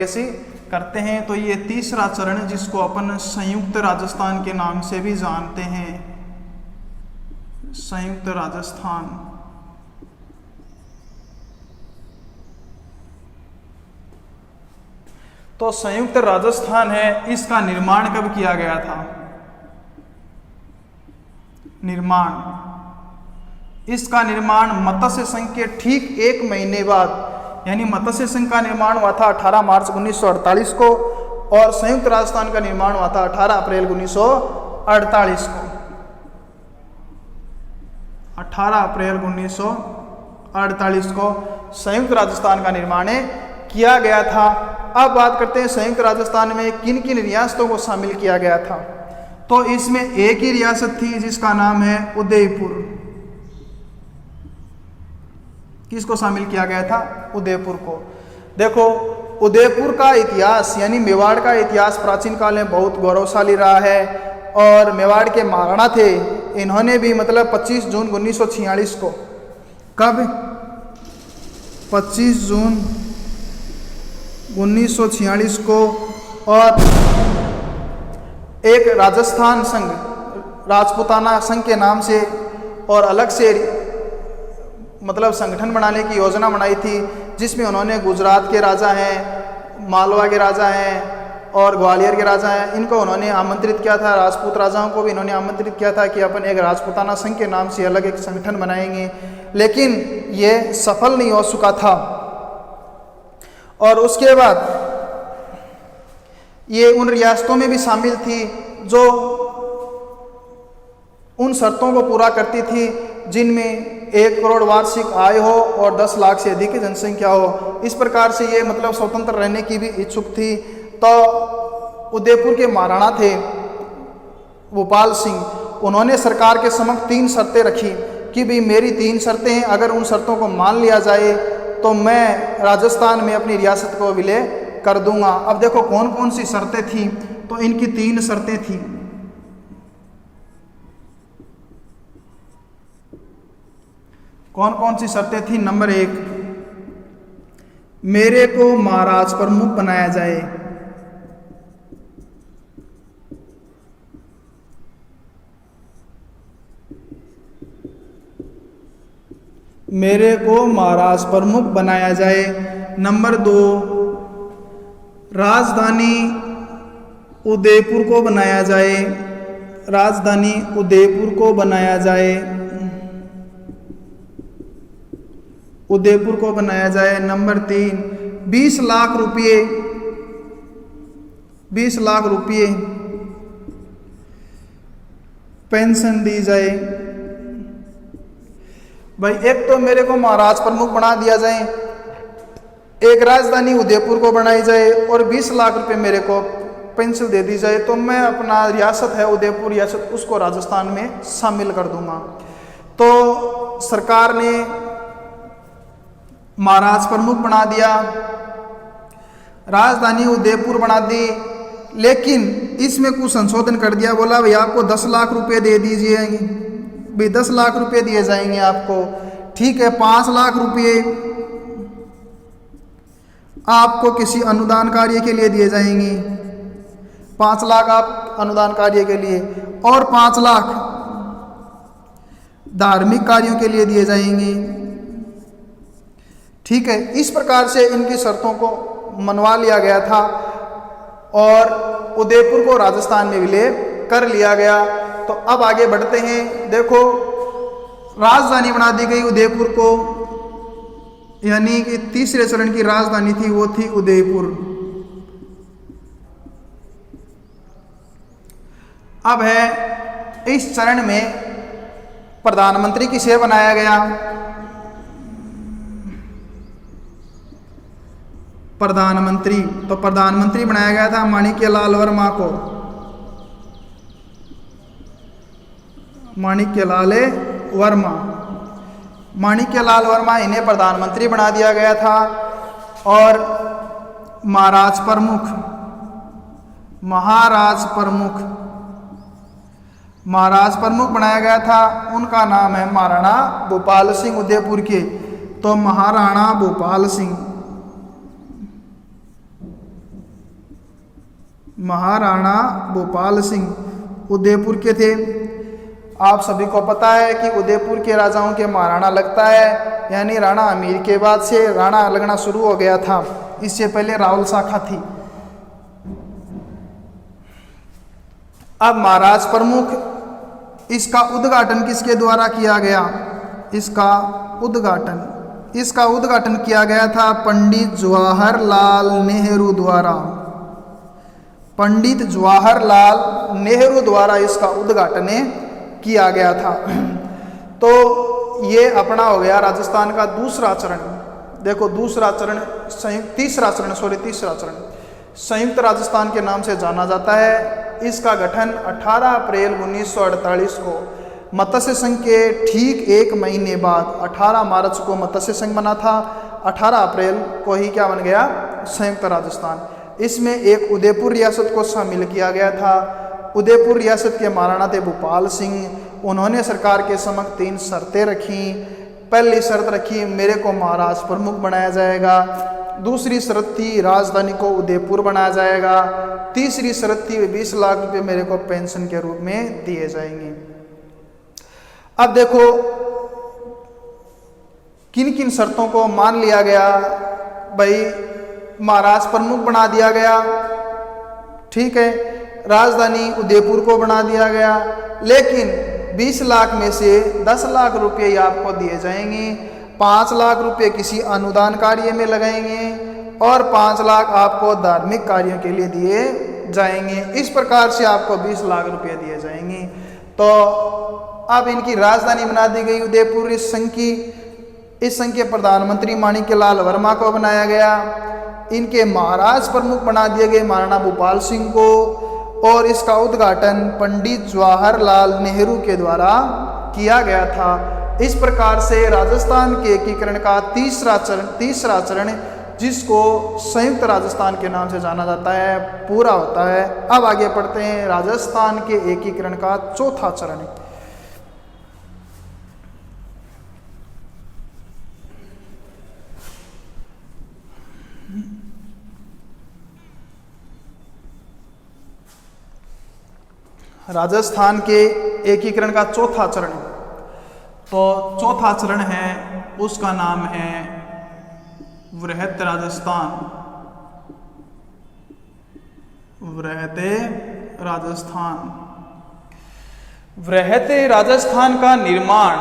कैसे करते हैं। तो ये तीसरा चरण जिसको अपन संयुक्त राजस्थान के नाम से भी जानते हैं, संयुक्त राजस्थान। तो संयुक्त राजस्थान है, इसका निर्माण कब किया गया था? इसका निर्माण मत्स्य संघ के ठीक 1 महीने बाद, यानी मत्स्य संघ का निर्माण हुआ था 18 मार्च 1948 को और संयुक्त राजस्थान का निर्माण हुआ था 18 अप्रैल 1948 को। 18 अप्रैल 1948 को संयुक्त राजस्थान का निर्माण किया गया था। अब बात करते हैं संयुक्त राजस्थान में किन किन रियासतों को शामिल किया गया था। तो इसमें एक ही रियासत थी जिसका नाम है उदयपुर। किसको शामिल किया गया था? उदयपुर को। देखो उदयपुर का इतिहास यानी मेवाड़ का इतिहास प्राचीन काल में बहुत गौरवशाली रहा है और मेवाड़ के महाराणा थे, इन्होंने भी मतलब 25 जून 1946 को, कब? 25 जून 1946 को, और एक राजस्थान संघ, राजपूताना संघ के नाम से और अलग से मतलब संगठन बनाने की योजना बनाई थी, जिसमें उन्होंने गुजरात के राजा हैं, मालवा के राजा हैं और ग्वालियर के राजा हैं, इनको उन्होंने आमंत्रित किया था। राजपूत राजाओं को भी इन्होंने आमंत्रित किया था कि अपन एक राजपूताना संघ के नाम से अलग एक संगठन बनाएंगे, लेकिन ये सफल नहीं हो सका था। और उसके बाद ये उन रियासतों में भी शामिल थी जो उन शर्तों को पूरा करती थी जिनमें 1 करोड़ वार्षिक आय हो और 10 लाख से अधिक की जनसंख्या हो। इस प्रकार से ये मतलब स्वतंत्र रहने की भी इच्छुक थी। तो उदयपुर के महाराणा थे भूपाल सिंह, उन्होंने सरकार के समक्ष 3 शर्तें रखी कि भाई मेरी 3 शर्तें हैं, अगर उन शर्तों को मान लिया जाए तो मैं राजस्थान में अपनी रियासत को विलय कर दूंगा। अब देखो कौन कौन सी शर्तें थी। तो इनकी 3 शर्तें थी। कौन कौन सी शर्तें थी? नंबर 1, मेरे को महाराज प्रमुख बनाया जाए। मेरे को महाराज प्रमुख बनाया जाए। नंबर 2, राजधानी उदयपुर को बनाया जाए। राजधानी उदयपुर को बनाया जाए। उदयपुर को बनाया जाए। नंबर 3, 20 लाख रुपये 20 लाख रुपये पेंशन दी जाए। भाई एक तो मेरे को महाराज प्रमुख बना दिया जाए, एक राजधानी उदयपुर को बनाई जाए और 20 लाख रुपए मेरे को पेंशन दे दी जाए, तो मैं अपना रियासत है उदयपुर रियासत उसको राजस्थान में शामिल कर दूंगा। तो सरकार ने महाराज प्रमुख बना दिया, राजधानी उदयपुर बना दी, लेकिन इसमें कुछ संशोधन कर दिया। बोला भाई आपको 10 लाख रुपए दे दीजिए, भाई 10 लाख रुपए दिए जाएंगे आपको, ठीक है। 5 लाख रुपए आपको किसी अनुदान कार्य के लिए दिए जाएंगे, 5 लाख आप अनुदान कार्य के लिए, और 5 लाख धार्मिक कार्यों के लिए दिए जाएंगे, ठीक है। इस प्रकार से इनकी शर्तों को मनवा लिया गया था और उदयपुर को राजस्थान में विलय कर लिया गया। तो अब आगे बढ़ते हैं। देखो राजधानी बना दी गई उदयपुर को, यानी कि तीसरे चरण की राजधानी थी वो थी उदयपुर। अब है इस चरण में प्रधानमंत्री किसे बनाया गया? प्रधानमंत्री, तो प्रधानमंत्री बनाया गया था माणिक्यलाल वर्मा को। माणिक्यलाल वर्मा, माणिक्यलाल वर्मा इन्हें प्रधानमंत्री बना दिया गया था। और महाराज प्रमुख, महाराज प्रमुख, महाराज प्रमुख बनाया गया था, उनका नाम है महाराणा भूपाल सिंह उदयपुर के। तो महाराणा भूपाल सिंह, महाराणा भूपाल सिंह उदयपुर के थे। आप सभी को पता है कि उदयपुर के राजाओं के महाराणा लगता है, यानी राणा अमीर के बाद से राणा लगना शुरू हो गया था। इससे पहले रावल शाखा थी। अब महाराज प्रमुख, इसका उद्घाटन किसके द्वारा किया गया? इसका उद्घाटन किया गया था पंडित जवाहरलाल नेहरू द्वारा। पंडित जवाहरलाल नेहरू द्वारा इसका उद्घाटन किया गया था। तो ये अपना हो गया राजस्थान का दूसरा चरण। देखो तीसरा चरण संयुक्त राजस्थान के नाम से जाना जाता है। इसका गठन 18 अप्रैल 1948 को मत्स्य संघ के ठीक एक महीने बाद 18 मार्च को मत्स्य संघ बना था। 18 अप्रैल को ही क्या बन गया? संयुक्त राजस्थान। इसमें एक उदयपुर रियासत को शामिल किया गया था। उदयपुर रियासत के महाराणा थे भूपाल सिंह। उन्होंने सरकार के समक्ष 3 शर्तें रखी। पहली शर्त रखी, मेरे को महाराज प्रमुख बनाया जाएगा। दूसरी शर्त थी, राजधानी को उदयपुर बनाया जाएगा। तीसरी शर्त थी, 20 लाख रुपए मेरे को पेंशन के रूप में दिए जाएंगे। अब देखो किन किन शर्तों को मान लिया गया। भाई महाराज प्रमुख बना दिया गया, ठीक है, राजधानी उदयपुर को बना दिया गया, लेकिन 20 लाख में से 10 लाख रुपए ही आपको दिए जाएंगे, 5 लाख रुपए किसी अनुदान कार्य में लगाएंगे और 5 लाख आपको धार्मिक कार्यों के लिए दिए जाएंगे। इस प्रकार से आपको 20 लाख रुपए दिए जाएंगे। तो अब इनकी राजधानी बना दी गई उदयपुर। इस संघ के प्रधानमंत्री माणिक्यलाल वर्मा को बनाया गया। इनके महाराज प्रमुख बना दिए गए महाराणा भूपाल सिंह को, और इसका उद्घाटन पंडित जवाहरलाल नेहरू के द्वारा किया गया था। इस प्रकार से राजस्थान के एकीकरण का तीसरा चरण जिसको संयुक्त राजस्थान के नाम से जाना जाता है, पूरा होता है। अब आगे पढ़ते हैं राजस्थान के एकीकरण का चौथा चरण। राजस्थान के एकीकरण का चौथा चरण, तो चौथा चरण है, उसका नाम है वृहत राजस्थान। वृहत राजस्थान का निर्माण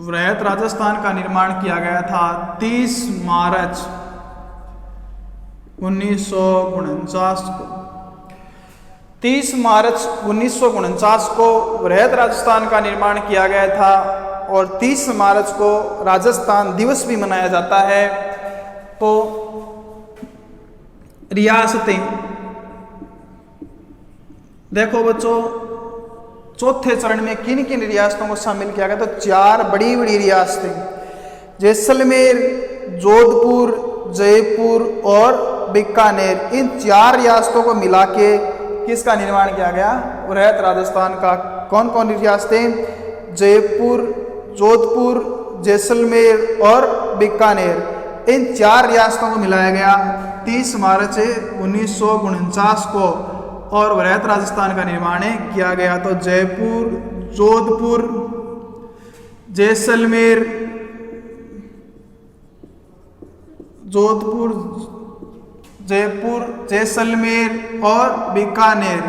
वृहत राजस्थान का निर्माण किया गया था 30 मार्च 1949 को। 30 मार्च 1949 को वृहत राजस्थान का निर्माण किया गया था और 30 मार्च को राजस्थान दिवस भी मनाया जाता है। तो रियासतें देखो बच्चों, चौथे चरण में किन किन रियासतों को शामिल किया गया? तो 4 बड़ी बड़ी रियासतें, जैसलमेर, जोधपुर, जयपुर और बीकानेर, इन 4 रियासतों को मिला के किसका निर्माण किया गया? वृहत राजस्थान का। कौन कौन रियासतें? जयपुर, जोधपुर, जैसलमेर और बीकानेर, इन 4 रियासतों को मिलाया गया 30 मार्च 1949 को और वृहत राजस्थान का निर्माण किया गया। तो जयपुर, जोधपुर, जयपुर, जैसलमेर और बीकानेर,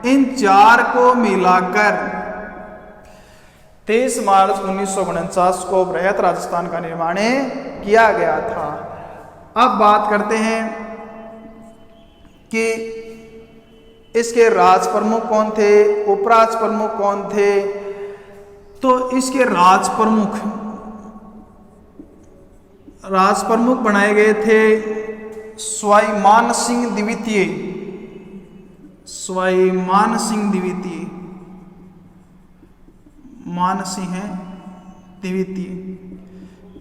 इन 4 को मिलाकर 23 मार्च 1949 को वृहत राजस्थान का निर्माण किया गया था। अब बात करते हैं कि इसके राज प्रमुख कौन थे, उपराज प्रमुख कौन थे। तो इसके राज प्रमुख बनाए गए थे सवाई मान सिंह द्वितीय।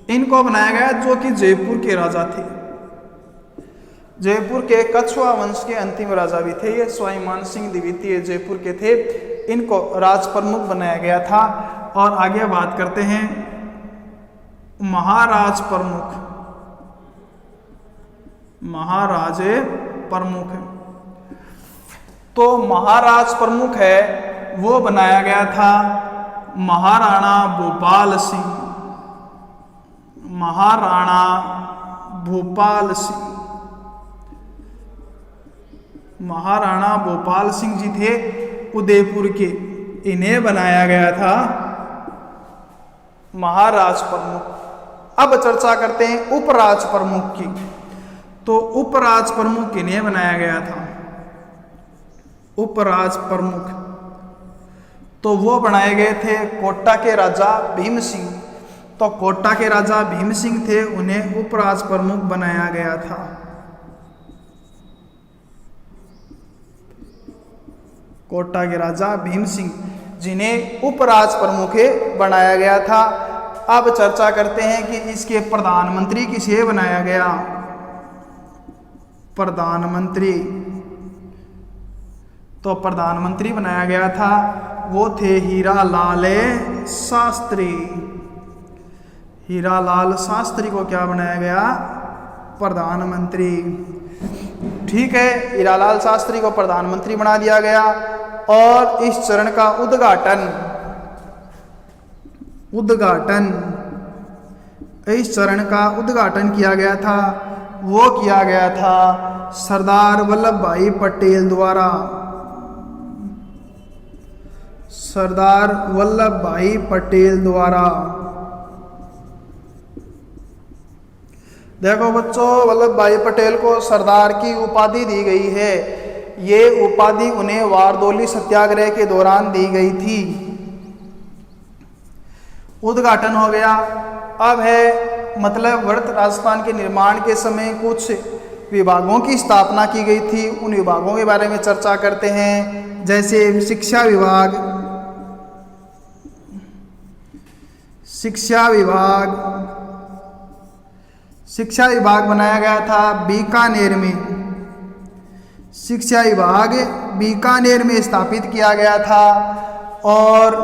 इनको बनाया गया, जो कि जयपुर के राजा थे। जयपुर के कछुआ वंश के अंतिम राजा भी थे ये सवाई मान सिंह द्वितीय, जयपुर के थे। इनको राज प्रमुख बनाया गया था। और आगे बात करते हैं महाराज प्रमुख। महाराज प्रमुख। तो महाराज प्रमुख है वो बनाया गया था महाराणा भूपाल सिंह। महाराणा भूपाल सिंह, महाराणा भूपाल सिंह जी थे उदयपुर के, इन्हें बनाया गया था महाराज प्रमुख। अब चर्चा करते हैं उपराज प्रमुख की। तो उपराज प्रमुख इन्हें बनाया गया था, उपराज प्रमुख। तो वो बनाए गए थे कोटा के राजा भीम सिंह। तो कोटा के राजा भीम सिंह थे, उन्हें उपराज प्रमुख बनाया गया था। कोटा के राजा भीम सिंह जिन्हें उपराज प्रमुख बनाया गया था। अब चर्चा करते हैं कि इसके प्रधानमंत्री किसे बनाया गया। प्रधानमंत्री, तो प्रधानमंत्री बनाया गया था वो थे हीरालाल शास्त्री। हीरालाल शास्त्री को क्या बनाया गया, प्रधानमंत्री। ठीक है, हीरालाल शास्त्री को प्रधानमंत्री बना दिया गया। और इस चरण का इस चरण का उद्घाटन किया गया था, वो किया गया था सरदार वल्लभ भाई पटेल द्वारा। सरदार वल्लभ भाई पटेल द्वारा। देखो बच्चों, वल्लभ भाई पटेल को सरदार की उपाधि दी गई है। ये उपाधि उन्हें वारदोली सत्याग्रह के दौरान दी गई थी। उद्घाटन हो गया। अब है मतलब वर्त राजस्थान के निर्माण के समय कुछ विभागों की स्थापना की गई थी। उन विभागों के बारे में चर्चा करते हैं, जैसे शिक्षा विभाग। शिक्षा विभाग बनाया गया था बीकानेर में। शिक्षा विभाग बीकानेर में स्थापित किया गया था। और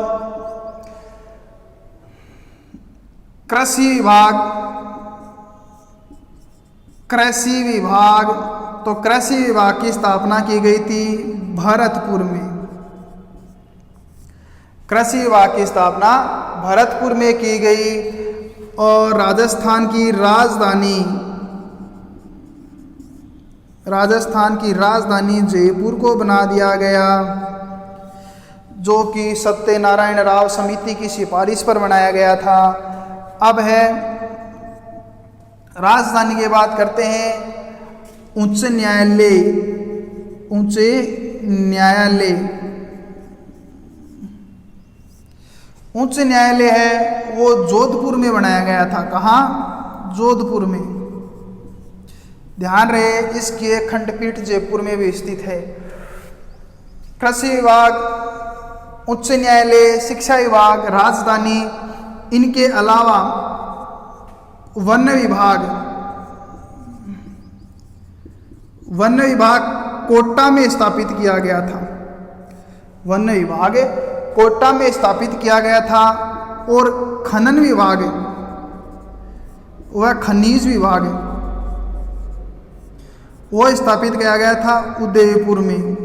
कृषि विभाग, तो कृषि विभाग की स्थापना की गई थी भरतपुर में। कृषि विभाग की स्थापना भरतपुर में की गई। और राजस्थान की राजधानी जयपुर को बना दिया गया, जो कि सत्यनारायण राव समिति की सिफारिश पर बनाया गया था। अब है राजधानी की बात करते हैं उच्च न्यायालय। उच्च न्यायालय है वो जोधपुर में बनाया गया था। कहाँ, जोधपुर में। ध्यान रहे इसकी खंडपीठ जयपुर में भी स्थित है। कृषि विभाग, उच्च न्यायालय, शिक्षा विभाग, राजधानी, इनके अलावा वन विभाग कोटा में स्थापित किया गया था। वन विभाग कोटा में स्थापित किया गया था। और खनन विभाग, वह खनिज विभाग, वो स्थापित किया गया था उदयपुर में।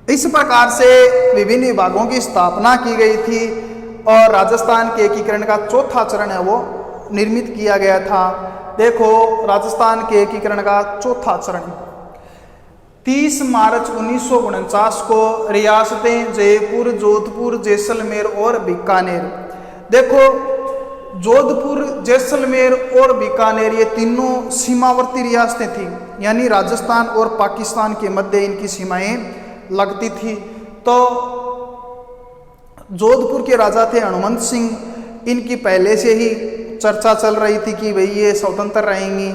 इस प्रकार से विभिन्न विभागों की स्थापना की गई थी। और राजस्थान के एकीकरण का चौथा चरण है वो निर्मित किया गया था। देखो, राजस्थान के एकीकरण का चौथा चरण 30 मार्च 1949 को रियासतें जयपुर, जोधपुर, जैसलमेर और बीकानेर। देखो, जोधपुर, जैसलमेर और बीकानेर ये तीनों सीमावर्ती रियासतें थी, यानी राजस्थान और पाकिस्तान के मध्य इनकी सीमाएं लगती थी। तो जोधपुर के राजा थे हनुमंत सिंह। इनकी पहले से ही चर्चा चल रही थी कि भाई ये स्वतंत्र रहेंगी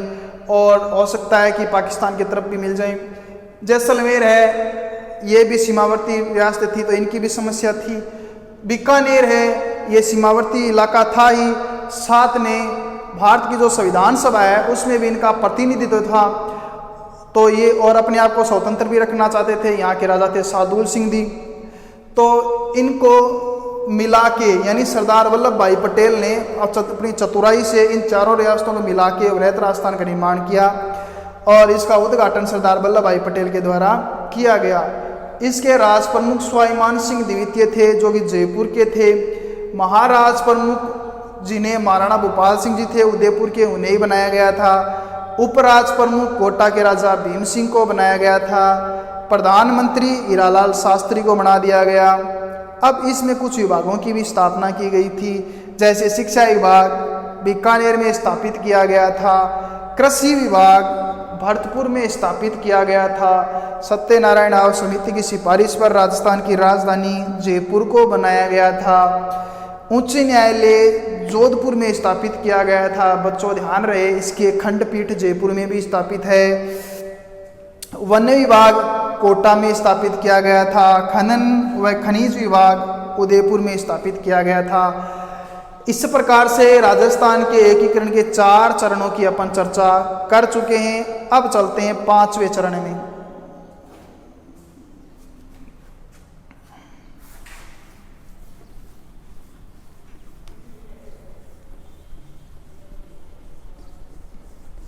और हो सकता है कि पाकिस्तान की तरफ भी मिल जाए। जैसलमेर है, ये भी सीमावर्ती रियासत थी, तो इनकी भी समस्या थी। बीकानेर है, ये सीमावर्ती इलाका था ही, साथ में भारत की जो संविधान सभा है उसमें भी इनका प्रतिनिधित्व था। तो ये और अपने आप को स्वतंत्र भी रखना चाहते थे। यहाँ के राजा थे शार्दुल सिंह जी। तो इनको मिला के, यानी सरदार वल्लभ भाई पटेल ने अपनी चतुराई से इन चारों रियासतों को मिला के वृहत राजस्थान का निर्माण किया और इसका उद्घाटन सरदार वल्लभ भाई पटेल के द्वारा किया गया। इसके राज प्रमुख स्वाभिमान सिंह द्वितीय थे, जो कि जयपुर के थे। महाराज प्रमुख जिन्हें महाराणा भूपाल सिंह जी थे, उदयपुर के, उन्हें ही बनाया गया था। उपराज प्रमुख कोटा के राजा भीम सिंह को बनाया गया था। प्रधानमंत्री हीरालाल शास्त्री को बना दिया गया। अब इसमें कुछ विभागों की भी स्थापना की गई थी, जैसे शिक्षा विभाग बीकानेर में स्थापित किया गया था, कृषि विभाग भरतपुर में स्थापित किया गया था। सत्यनारायण आयोग समिति की सिफारिश पर राजस्थान की राजधानी जयपुर को बनाया गया था। उच्च न्यायालय जोधपुर में स्थापित किया गया था। बच्चों ध्यान रहे, इसकी खंडपीठ जयपुर में भी स्थापित है। वन विभाग कोटा में स्थापित किया गया था। खनन व खनिज विभाग उदयपुर में स्थापित किया गया था। इस प्रकार से राजस्थान के एकीकरण के 4 चरणों की अपन चर्चा कर चुके हैं। अब चलते हैं 5वें चरण में।